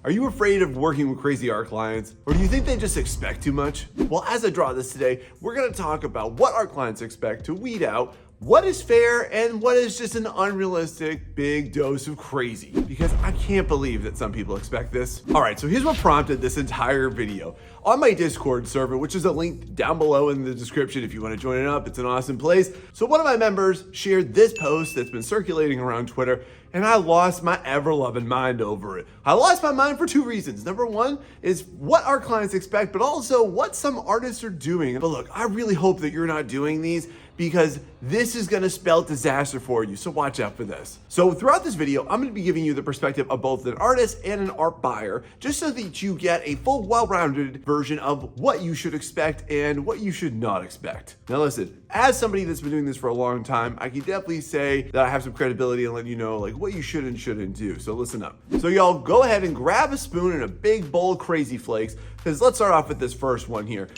Are you afraid of working with crazy art clients? Or do you think they just expect too much? Well, as I draw this today, we're gonna talk about what our clients expect to weed out what is fair and what is just an unrealistic big dose of crazy, because I can't believe that some people expect this. All right, so here's what prompted this entire video. On my Discord server, which is a link down below in the description if you want to join it up, it's an awesome place. So one of my members shared this post that's been circulating around Twitter, and I lost my ever-loving mind over it. I lost my mind for two reasons. Number one is what our clients expect, but also what some artists are doing. But look, I really hope that you're not doing these, because this is gonna spell disaster for you, so watch out for this. So throughout this video, I'm gonna be giving you the perspective of both an artist and an art buyer, just so that you get a full, well-rounded version of what you should expect and what you should not expect. Now listen, as somebody that's been doing this for a long time, I can definitely say that I have some credibility and let you know like what you should and shouldn't do, so listen up. So y'all go ahead and grab a spoon and a big bowl of Crazy Flakes, because let's start off with this first one here.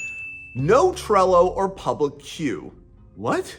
No Trello or public queue. What?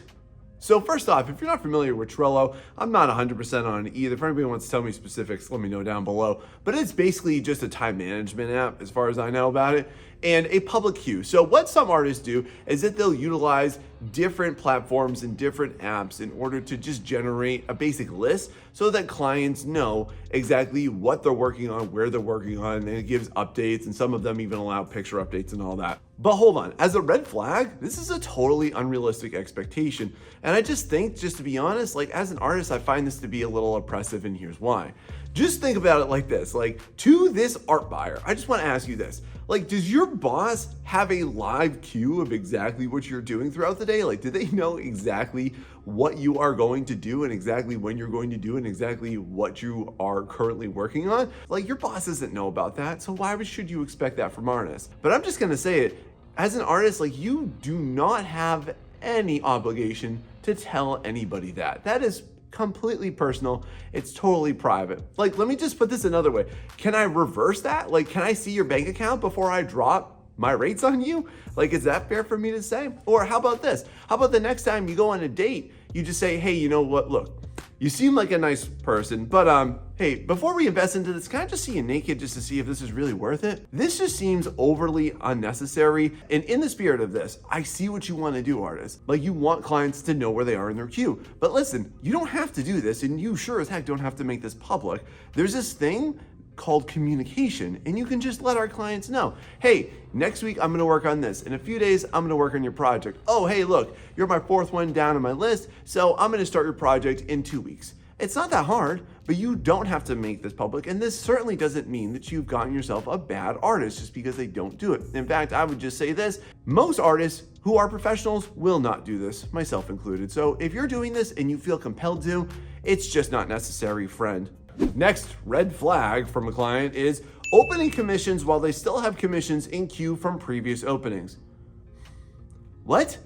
So first off, if you're not familiar with Trello, I'm not 100% on it either. If anybody wants to tell me specifics, let me know down below. But it's basically just a time management app as far as I know about it, and a public queue. So what some artists do is that they'll utilize different platforms and different apps in order to just generate a basic list so that clients know exactly what they're working on, where they're working on, and it gives updates, and some of them even allow picture updates and all that. But hold on, as a red flag, this is a totally unrealistic expectation. And I just think, just to be honest, like as an artist, I find this to be a little oppressive, and here's why. Just think about it like this, like to this art buyer, I just want to ask you this. Like, does your boss have a live queue of exactly what you're doing throughout the day? Like, do they know exactly what you are going to do and exactly when you're going to do and exactly what you are currently working on? Like, your boss doesn't know about that, so why should you expect that from artists? But I'm just gonna say it, as an artist, like you do not have any obligation to tell anybody that. That is completely personal. It's totally private. Like, let me just put this another way. Can I reverse that? Like, can I see your bank account before I drop my rates on you? Like, is that fair for me to say? Or how about this? How about the next time you go on a date, you just say, hey, you know what? Look, you seem like a nice person, but hey, before we invest into this, can I just see you naked just to see if this is really worth it? This just seems overly unnecessary. And in the spirit of this, I see what you want to do, artists. Like, you want clients to know where they are in their queue. But listen, you don't have to do this, and you sure as heck don't have to make this public. There's this thing called communication, and you can just let our clients know, hey, next week I'm gonna work on this. In a few days, I'm gonna work on your project. Oh, hey, look, you're my fourth one down on my list, so I'm gonna start your project in 2 weeks. It's not that hard, but you don't have to make this public, and this certainly doesn't mean that you've gotten yourself a bad artist just because they don't do it. In fact, I would just say this, most artists who are professionals will not do this, myself included. So if you're doing this and you feel compelled to, it's just not necessary, friend. Next red flag from a client is opening commissions while they still have commissions in queue from previous openings. What?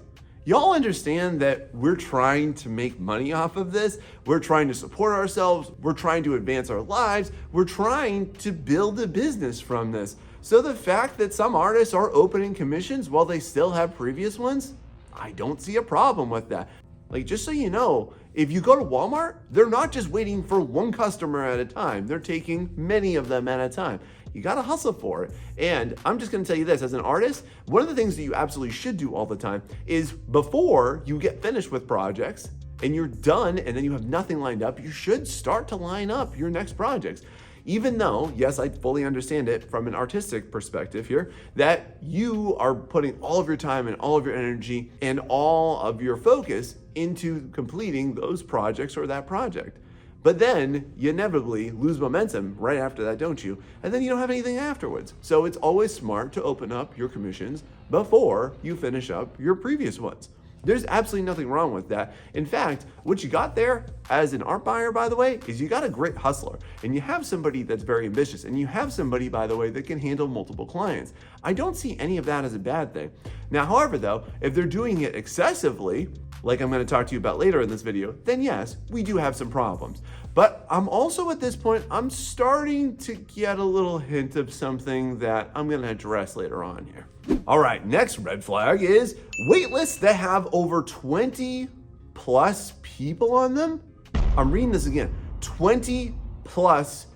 Y'all understand that we're trying to make money off of this? We're trying to support ourselves. We're trying to advance our lives. We're trying to build a business from this. So the fact that some artists are opening commissions while they still have previous ones, I don't see a problem with that. Like, just so you know, if you go to Walmart, they're not just waiting for one customer at a time. They're taking many of them at a time. You gotta hustle for it. And I'm just gonna tell you this, as an artist, one of the things that you absolutely should do all the time is before you get finished with projects and you're done and then you have nothing lined up, you should start to line up your next projects. Even though, yes, I fully understand it from an artistic perspective here, that you are putting all of your time and all of your energy and all of your focus into completing those projects or that project. But then you inevitably lose momentum right after that, don't you? And then you don't have anything afterwards. So it's always smart to open up your commissions before you finish up your previous ones. There's absolutely nothing wrong with that. In fact, what you got there as an art buyer, by the way, is you got a great hustler, and you have somebody that's very ambitious, and you have somebody, by the way, that can handle multiple clients. I don't see any of that as a bad thing. Now, however, though, if they're doing it excessively, like I'm going to talk to you about later in this video, then yes, we do have some problems. But I'm also at this point, I'm starting to get a little hint of something that I'm going to address later on here. All right, next red flag is waitlists that have over 20 plus people on them. I'm reading this again, 20 plus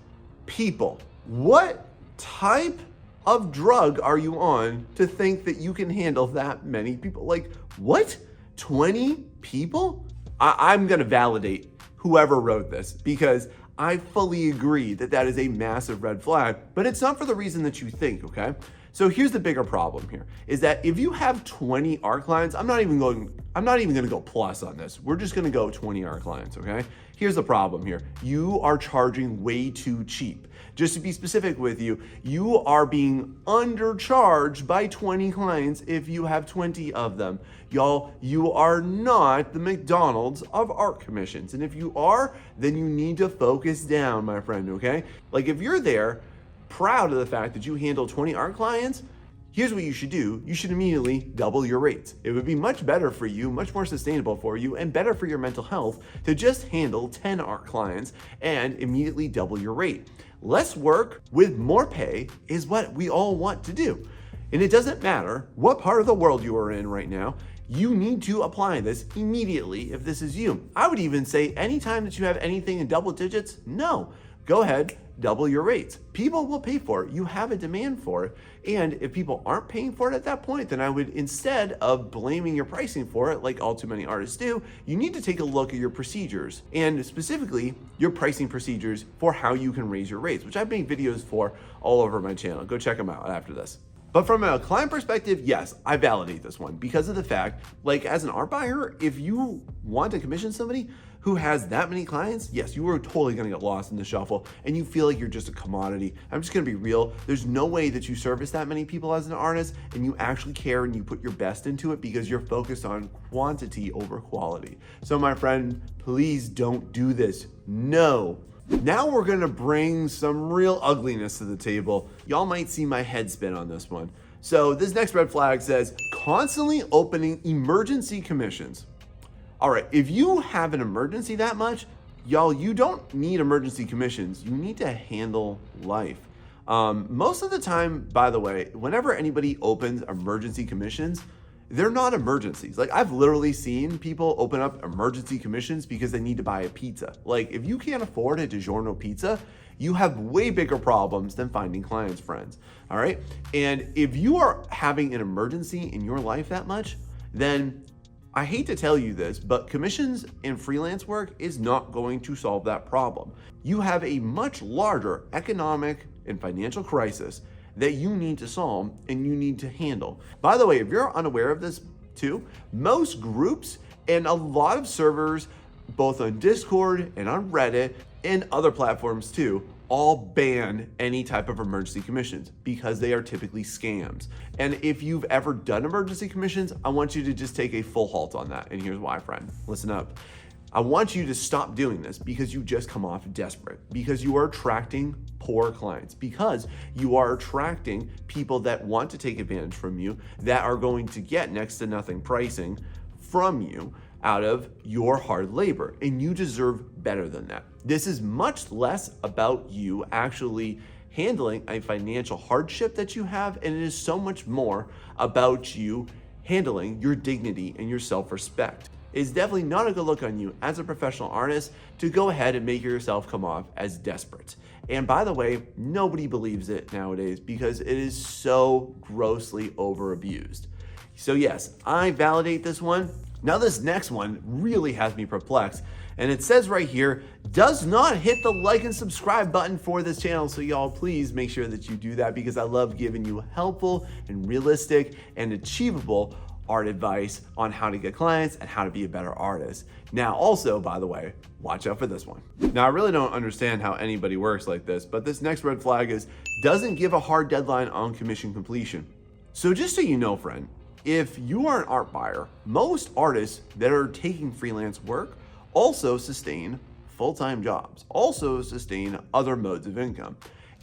people. What type of drug are you on to think that you can handle that many people? Like, what? 20 people? I'm gonna validate whoever wrote this because I fully agree that that is a massive red flag, but it's not for the reason that you think, okay? So here's the bigger problem here, is that if you have 20 art clients, I'm not even gonna go plus on this. We're just gonna go 20 art clients, okay? Here's the problem here. You are charging way too cheap. Just to be specific with you, you are being undercharged by 20 clients if you have 20 of them. Y'all, you are not the McDonald's of art commissions. And if you are, then you need to focus down, my friend, okay? Like if you're there, proud of the fact that you handle 20 art clients, here's what you should do. You should immediately double your rates. It would be much better for you, much more sustainable for you, and better for your mental health to just handle 10 art clients and immediately double your rate. Less work with more pay is what we all want to do. And it doesn't matter what part of the world you are in right now, you need to apply this immediately if this is you. I would even say anytime that you have anything in double digits, no, go ahead, double your rates. People will pay for it. You have a demand for it. And if people aren't paying for it at that point, then I would, instead of blaming your pricing for it, like all too many artists do, you need to take a look at your procedures and specifically your pricing procedures for how you can raise your rates, which I've made videos for all over my channel. Go check them out after this. But from a client perspective, yes, I validate this one because of the fact, like as an art buyer, if you want to commission somebody who has that many clients, yes, you are totally gonna get lost in the shuffle and you feel like you're just a commodity. I'm just gonna be real. There's no way that you service that many people as an artist and you actually care and you put your best into it because you're focused on quantity over quality. So my friend, please don't do this. No. Now we're gonna bring some real ugliness to the table. Y'all might see my head spin on this one. So this next red flag says, constantly opening emergency commissions. All right, if you have an emergency that much, y'all, you don't need emergency commissions. You need to handle life. Most of the time, by the way, whenever anybody opens emergency commissions, they're not emergencies. Like I've literally seen people open up emergency commissions because they need to buy a pizza. Like if you can't afford a DiGiorno pizza, you have way bigger problems than finding clients, friends. All right. And if you are having an emergency in your life that much, then I hate to tell you this, but commissions and freelance work is not going to solve that problem. You have a much larger economic and financial crisis that you need to solve and you need to handle. By the way, if you're unaware of this too, most groups and a lot of servers, both on Discord and on Reddit and other platforms too, all ban any type of emergency commissions because they are typically scams. And if you've ever done emergency commissions, I want you to just take a full halt on that. And here's why, friend. Listen up. I want you to stop doing this because you just come off desperate, because you are attracting poor clients, because you are attracting people that want to take advantage from you, that are going to get next to nothing pricing from you out of your hard labor, and you deserve better than that. This is much less about you actually handling a financial hardship that you have, and it is so much more about you handling your dignity and your self-respect. It's definitely not a good look on you as a professional artist to go ahead and make yourself come off as desperate. And by the way, nobody believes it nowadays because it is so grossly over abused. So yes, I validate this one. Now this next one really has me perplexed, and it says right here, does not hit the like and subscribe button for this channel. So y'all, please make sure that you do that because I love giving you helpful and realistic and achievable art advice on how to get clients and how to be a better artist. Now also, by the way, watch out for this one. Now I really don't understand how anybody works like this, but this next red flag is doesn't give a hard deadline on commission completion. So just so you know, friend, if you are an art buyer, most artists that are taking freelance work also sustain full-time jobs, also sustain other modes of income,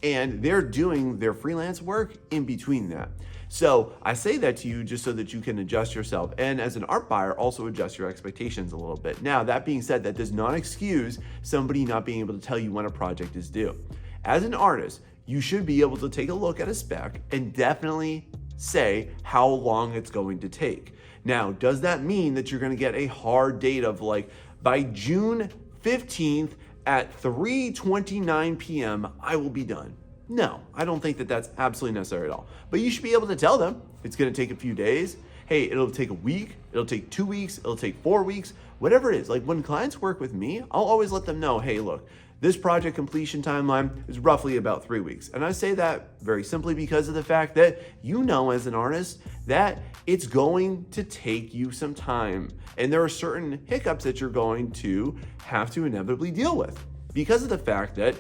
and they're doing their freelance work in between that. So I say that to you just so that you can adjust yourself, and as an art buyer, also adjust your expectations a little bit. Now, that being said, that does not excuse somebody not being able to tell you when a project is due. As an artist, you should be able to take a look at a spec and definitely say how long it's going to take. Now, does that mean that you're going to get a hard date of like by June 15th at 3:29 p.m. I will be done? No, I don't think that that's absolutely necessary at all. But you should be able to tell them it's going to take a few days. Hey, it'll take a week, it'll take 2 weeks, it'll take 4 weeks, whatever it is. Like when clients work with me, I'll always let them know, hey, look, this project completion timeline is roughly about 3 weeks. And I say that very simply because of the fact that you know as an artist that it's going to take you some time. And there are certain hiccups that you're going to have to inevitably deal with because of the fact that,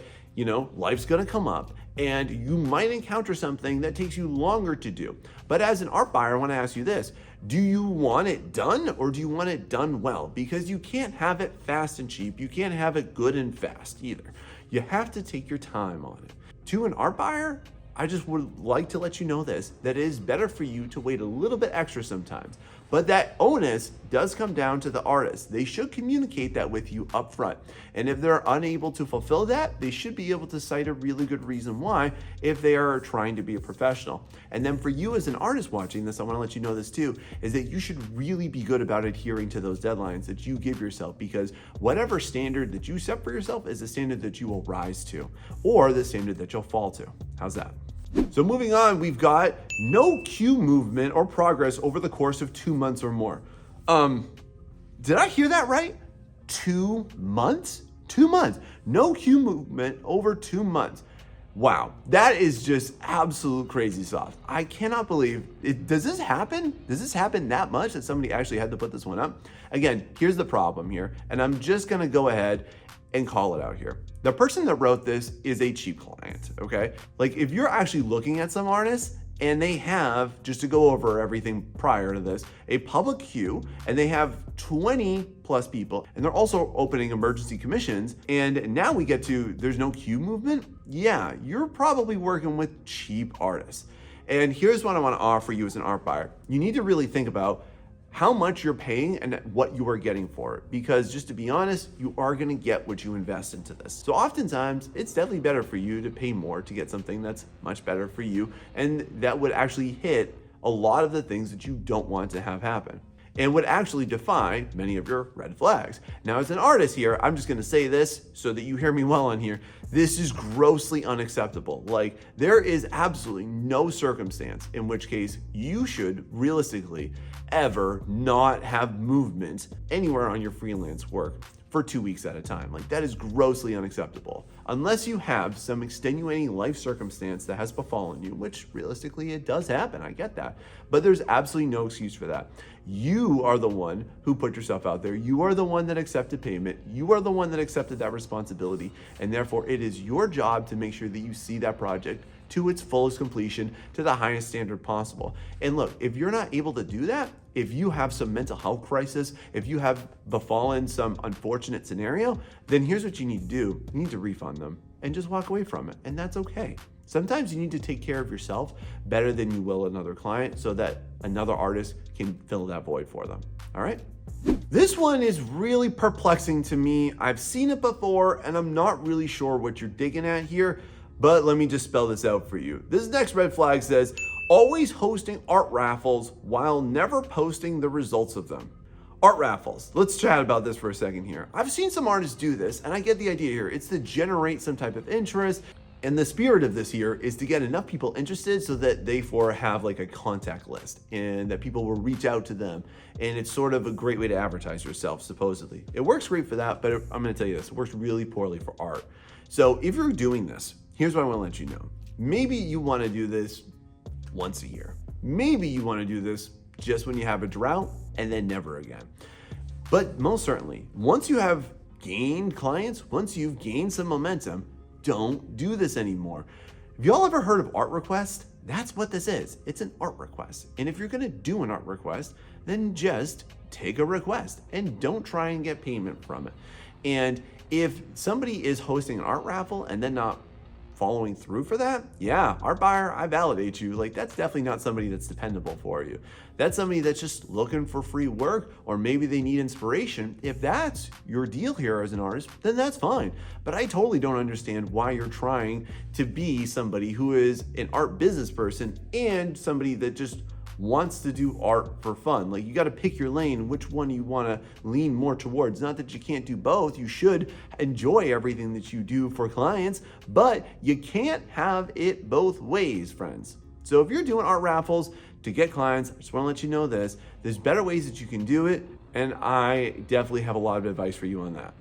life's gonna come up and you might encounter something that takes you longer to do. But as an art buyer, I wanna ask you this, do you want it done or do you want it done well? Because you can't have it fast and cheap. You can't have it good and fast either. You have to take your time on it. To an art buyer, I just would like to let you know this, that it is better for you to wait a little bit extra sometimes. But that onus does come down to the artist. They should communicate that with you up front. And if they're unable to fulfill that, they should be able to cite a really good reason why if they are trying to be a professional. And then for you as an artist watching this, I wanna let you know this too, is that you should really be good about adhering to those deadlines that you give yourself, because whatever standard that you set for yourself is the standard that you will rise to, or the standard that you'll fall to. How's that? So moving on, we've got no queue movement or progress over the course of 2 months or more. Did I hear that right? 2 months? 2 months. No queue movement over 2 months. Wow, that is just absolute crazy sauce. I cannot believe it. Does this happen? Does this happen that much that somebody actually had to put this one up? Again, here's the problem here, and I'm just gonna go ahead and call it out here. The person that wrote this is a cheap client, okay? Like if you're actually looking at some artists and they have, just to go over everything prior to this, a public queue and they have 20 plus people and they're also opening emergency commissions, and now we get to there's no queue movement. Yeah, you're probably working with cheap artists. And here's what I want to offer you as an art buyer. You need to really think about how much you're paying and what you are getting for it. Because just to be honest, you are gonna get what you invest into this. So oftentimes, it's definitely better for you to pay more to get something that's much better for you, and that would actually hit a lot of the things that you don't want to have happen, and would actually defy many of your red flags. Now, as an artist here, I'm just gonna say this so that you hear me well on here. This is grossly unacceptable. Like, there is absolutely no circumstance in which case you should realistically ever not have movement anywhere on your freelance work for 2 weeks at a time. Like, that is grossly unacceptable. Unless you have some extenuating life circumstance that has befallen you, which realistically it does happen, I get that. But there's absolutely no excuse for that. You are the one who put yourself out there. You are the one that accepted payment. You are the one that accepted that responsibility. And therefore it is your job to make sure that you see that project to its fullest completion, to the highest standard possible. And look, if you're not able to do that, if you have some mental health crisis, if you have befallen some unfortunate scenario, then here's what you need to do. You need to refund them and just walk away from it. And that's okay. Sometimes you need to take care of yourself better than you will another client so that another artist can fill that void for them. All right? This one is really perplexing to me. I've seen it before and I'm not really sure what you're digging at here, but let me just spell this out for you. This next red flag says, always hosting art raffles while never posting the results of them. Art raffles. Let's chat about this for a second here. I've seen some artists do this and I get the idea here. It's to generate some type of interest. And the spirit of this here is to get enough people interested so that they have like a contact list and that people will reach out to them. And it's sort of a great way to advertise yourself, supposedly. It works great for that, but I'm gonna tell you this, it works really poorly for art. So if you're doing this, here's what I wanna let you know. Maybe you wanna do this once a year. Maybe you wanna do this just when you have a drought and then never again. But most certainly, once you have gained clients, once you've gained some momentum, don't do this anymore. Have y'all ever heard of art request? That's what this is. It's an art request. And if you're gonna do an art request, then just take a request and don't try and get payment from it. And if somebody is hosting an art raffle and then not following through for that, yeah, art buyer, I validate you. Like, that's definitely not somebody that's dependable for you. That's somebody that's just looking for free work, or maybe they need inspiration. If that's your deal here as an artist, then that's fine. But I totally don't understand why you're trying to be somebody who is an art business person and somebody that just wants to do art for fun. Like, you got to pick your lane, which one you want to lean more towards. Not that you can't do both. You should enjoy everything that you do for clients, but you can't have it both ways, friends. So if you're doing art raffles to get clients, I just want to let you know this. There's better ways that you can do it, and I definitely have a lot of advice for you on that.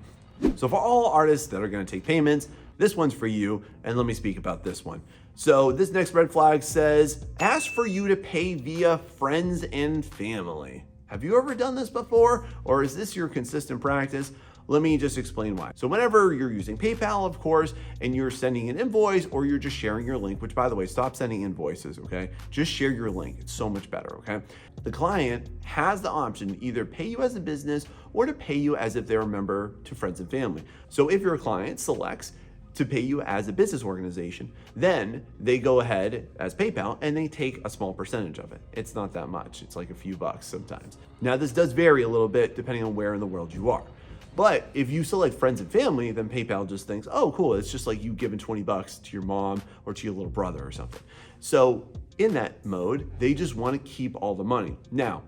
So for all artists that are going to take payments, this one's for you, and let me speak about this one. So this next red flag says, ask for you to pay via friends and family. Have you ever done this before, or is this your consistent practice? Let me just explain why. So whenever you're using PayPal, of course, and you're sending an invoice, or you're just sharing your link, which, by the way, stop sending invoices, okay? Just share your link. It's so much better, okay? The client has the option to either pay you as a business or to pay you as if they're a member to friends and family. So if your client selects to pay you as a business organization, then they go ahead as PayPal and they take a small percentage of it. It's not that much. It's like a few bucks sometimes. Now, this does vary a little bit depending on where in the world you are. But if you select friends and family, then PayPal just thinks, oh, cool, it's just like you giving 20 bucks to your mom or to your little brother or something. So in that mode, they just want to keep all the money. Now,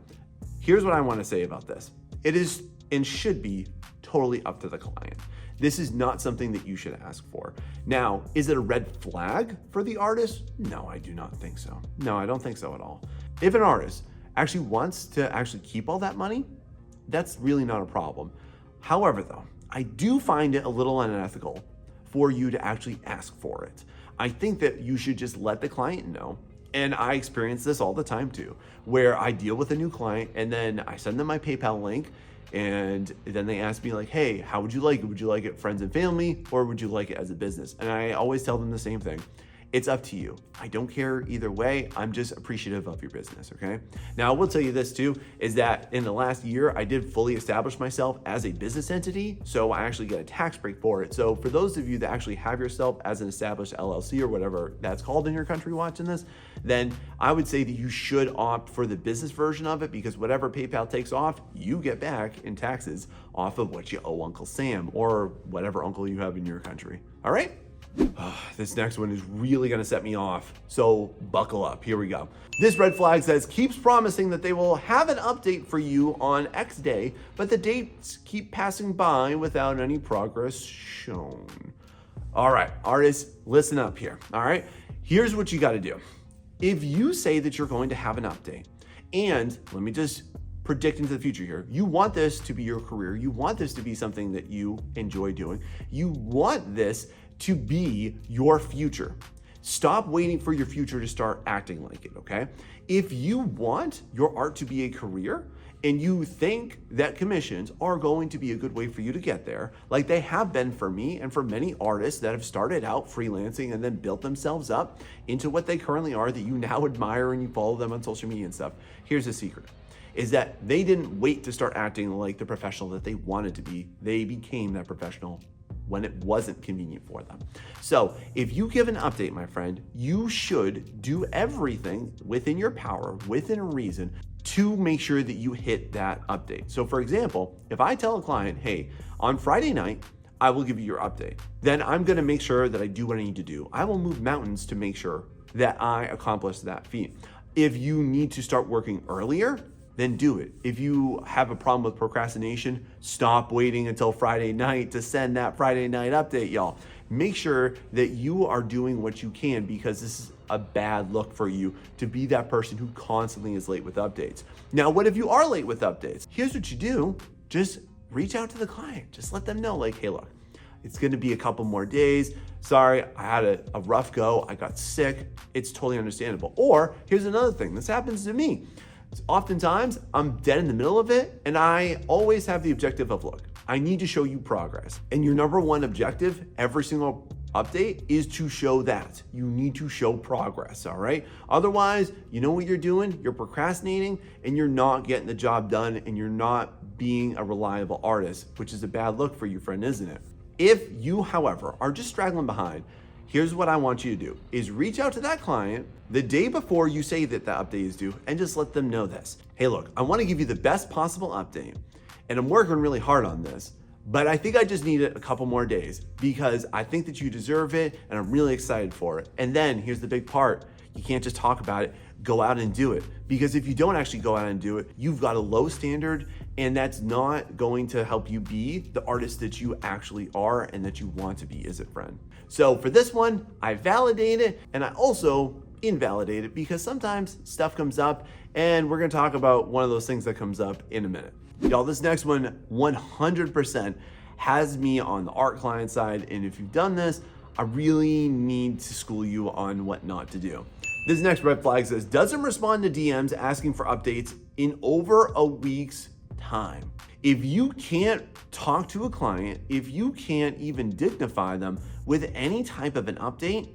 here's what I want to say about this. It is and should be totally up to the client. This is not something that you should ask for. Now, is it a red flag for the artist? No, I do not think so. No, I don't think so at all. If an artist actually wants to actually keep all that money, that's really not a problem. However, though, I do find it a little unethical for you to actually ask for it. I think that you should just let the client know. And I experience this all the time too, where I deal with a new client and then I send them my PayPal link, and then they ask me like, hey, how would you like it? Would you like it friends and family, or would you like it as a business? And I always tell them the same thing. It's up to you. I don't care either way. I'm just appreciative of your business, okay? Now, I will tell you this too, is that in the last year, I did fully establish myself as a business entity, so I actually get a tax break for it. So for those of you that actually have yourself as an established LLC or whatever that's called in your country watching this, then I would say that you should opt for the business version of it, because whatever PayPal takes off, you get back in taxes off of what you owe Uncle Sam or whatever uncle you have in your country, all right? This next one is really going to set me off, so buckle up. Here we go. This red flag says, keeps promising that they will have an update for you on X day, but the dates keep passing by without any progress shown. All right, artists, listen up here. All right, here's what you got to do. If you say that you're going to have an update, and let me just predict into the future here, you want this to be your career, you want this to be something that you enjoy doing, you want this to be your future. Stop waiting for your future to start acting like it, okay? If you want your art to be a career and you think that commissions are going to be a good way for you to get there, like they have been for me and for many artists that have started out freelancing and then built themselves up into what they currently are that you now admire and you follow them on social media and stuff, here's the secret. Is that they didn't wait to start acting like the professional that they wanted to be. They became that professional when it wasn't convenient for them. So if you give an update, my friend, you should do everything within your power, within reason, to make sure that you hit that update. So for example, if I tell a client, hey, on Friday night, I will give you your update, then I'm gonna make sure that I do what I need to do. I will move mountains to make sure that I accomplish that feat. If you need to start working earlier, then do it. If you have a problem with procrastination, stop waiting until Friday night to send that Friday night update, y'all. Make sure that you are doing what you can, because this is a bad look for you to be that person who constantly is late with updates. Now, what if you are late with updates? Here's what you do. Just reach out to the client. Just let them know, like, hey, look, it's gonna be a couple more days. Sorry, I had a rough go. I got sick. It's totally understandable. Or here's another thing. This happens to me. Oftentimes, I'm dead in the middle of it, and I always have the objective of, look, I need to show you progress. And your number one objective every single update is to show that. You need to show progress, all right? Otherwise, you know what you're doing? You're procrastinating, and you're not getting the job done, and you're not being a reliable artist, which is a bad look for you, friend, isn't it? If you, however, are just straggling behind, here's what I want you to do, is reach out to that client the day before you say that the update is due and just let them know this. Hey, look, I want to give you the best possible update, and I'm working really hard on this, but I think I just need it a couple more days because I think that you deserve it and I'm really excited for it. And then here's the big part. You can't just talk about it, go out and do it. Because if you don't actually go out and do it, you've got a low standard, and that's not going to help you be the artist that you actually are and that you want to be, is it, friend? So for this one, I validate it, and I also invalidate it, because sometimes stuff comes up, and we're gonna talk about one of those things that comes up in a minute. Y'all, this next one 100% has me on the art client side, and if you've done this, I really need to school you on what not to do. This next red flag says, doesn't respond to DMs asking for updates in over a week's time. If you can't talk to a client, if you can't even dignify them with any type of an update,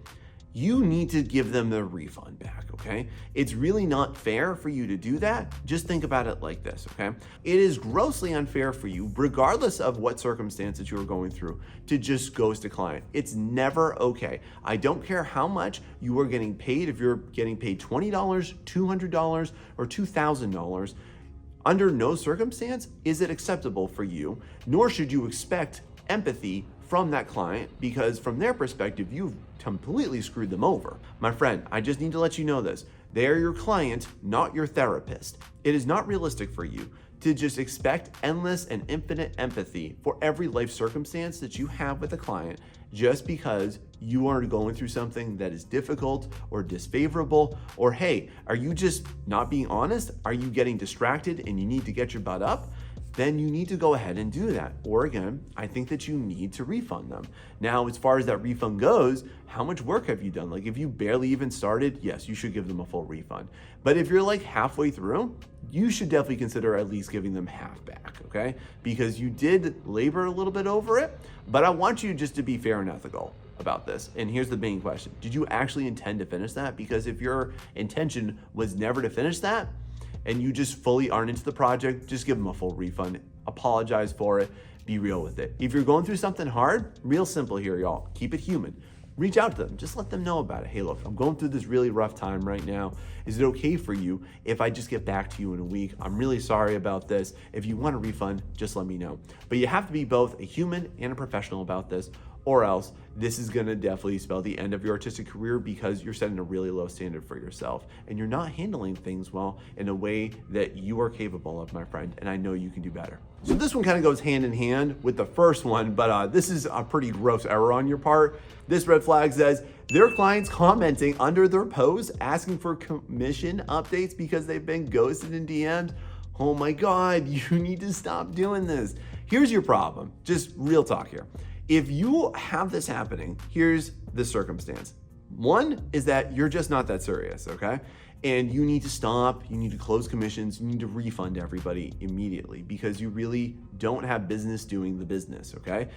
you need to give them the refund back, okay? It's really not fair for you to do that. Just think about it like this, okay? It is grossly unfair for you, regardless of what circumstances you are going through, to just ghost a client. It's never okay. I don't care how much you are getting paid, if you're getting paid $20, $200, or $2,000, under no circumstance is it acceptable for you, nor should you expect empathy from that client, because from their perspective, you've completely screwed them over. My friend, I just need to let you know this. They are your client, not your therapist. It is not realistic for you to just expect endless and infinite empathy for every life circumstance that you have with a client, just because you are going through something that is difficult or disfavorable, or hey, are you just not being honest? Are you getting distracted and you need to get your butt up? Then you need to go ahead and do that. Or again, I think that you need to refund them. Now, as far as that refund goes, how much work have you done? Like if you barely even started, yes, you should give them a full refund. But if you're like halfway through, you should definitely consider at least giving them half back, okay? Because you did labor a little bit over it, but I want you just to be fair and ethical about this. And here's the main question. Did you actually intend to finish that? Because if your intention was never to finish that, and you just fully aren't into the project, just give them a full refund. Apologize for it. Be real with it. If you're going through something hard, real simple here, y'all. Keep it human. Reach out to them. Just let them know about it. Hey, look, I'm going through this really rough time right now. Is it okay for you if I just get back to you in a week? I'm really sorry about this. If you want a refund, just let me know. But you have to be both a human and a professional about this, or else this is gonna definitely spell the end of your artistic career, because you're setting a really low standard for yourself and you're not handling things well in a way that you are capable of, my friend, and I know you can do better. So this one kind of goes hand in hand with the first one, but this is a pretty gross error on your part. This red flag says, their clients commenting under their posts asking for commission updates because they've been ghosted in DMs. Oh my God, you need to stop doing this. Here's your problem, just real talk here. If you have this happening, here's the circumstance. One is that you're just not that serious, okay? And you need to stop, you need to close commissions, you need to refund everybody immediately, because you really don't have business doing the business, okay?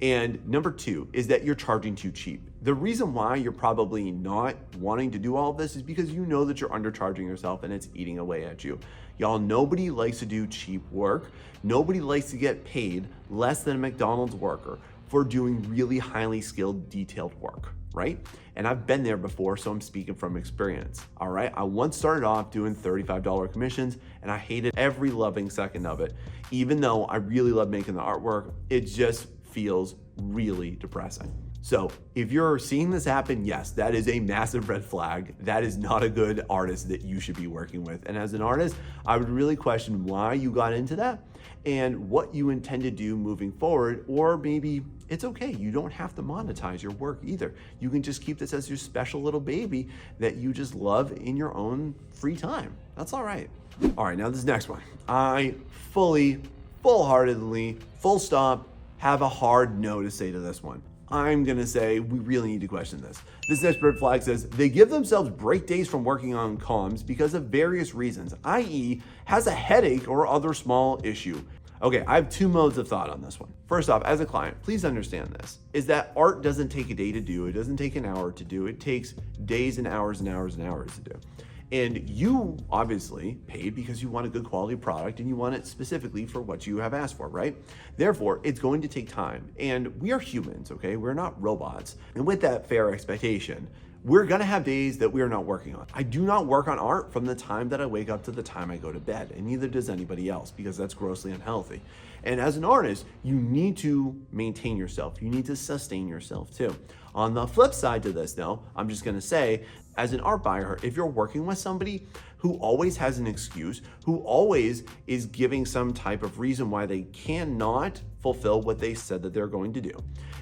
And number two is that you're charging too cheap. The reason why you're probably not wanting to do all of this is because you know that you're undercharging yourself and it's eating away at you. Y'all, nobody likes to do cheap work. Nobody likes to get paid less than a McDonald's worker for doing really highly skilled, detailed work, right? And I've been there before, so I'm speaking from experience, all right? I once started off doing $35 commissions, and I hated every loving second of it. Even though I really love making the artwork, it just feels really depressing. So if you're seeing this happen, yes, that is a massive red flag. That is not a good artist that you should be working with. And as an artist, I would really question why you got into that and what you intend to do moving forward. Or maybe it's okay, you don't have to monetize your work either. You can just keep this as your special little baby that you just love in your own free time. That's all right. All right, now this next one. I full-heartedly, full stop, have a hard no to say to this one. I'm gonna say we really need to question this. This next red flag says they give themselves break days from working on comms because of various reasons, i.e. has a headache or other small issue. Okay, I have two modes of thought on this one. First off, as a client, please understand this, is that art doesn't take a day to do, it doesn't take an hour to do, it takes days and hours and hours and hours to do. And you obviously paid because you want a good quality product and you want it specifically for what you have asked for, right? Therefore, it's going to take time. And we are humans, okay? We're not robots. And with that fair expectation, we're gonna have days that we are not working on. I do not work on art from the time that I wake up to the time I go to bed, and neither does anybody else, because that's grossly unhealthy. And as an artist, you need to maintain yourself. You need to sustain yourself too. On the flip side to this though, I'm just gonna say, as an art buyer, if you're working with somebody who always has an excuse, who always is giving some type of reason why they cannot fulfill what they said that they're going to do.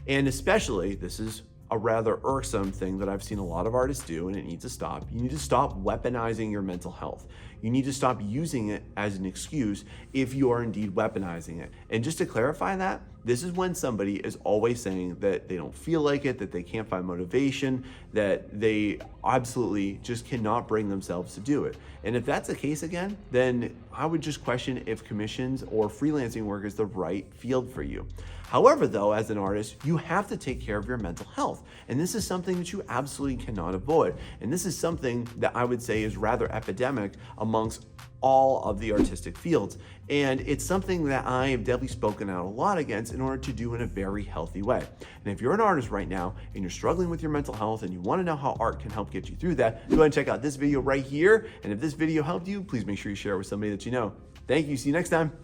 And especially, this is a rather irksome thing that I've seen a lot of artists do, and it needs to stop. You need to stop weaponizing your mental health. You need to stop using it as an excuse if you are indeed weaponizing it. And just to clarify that, this is when somebody is always saying that they don't feel like it, that they can't find motivation, that they absolutely just cannot bring themselves to do it. And if that's the case again, then I would just question if commissions or freelancing work is the right field for you. However, though, as an artist, you have to take care of your mental health. And this is something that you absolutely cannot avoid. And this is something that I would say is rather epidemic amongst all of the artistic fields. And it's something that I have definitely spoken out a lot against in order to do in a very healthy way. And if you're an artist right now and you're struggling with your mental health and you want to know how art can help get you through that, go ahead and check out this video right here. And if this video helped you, please make sure you share it with somebody that you know. Thank you. See you next time.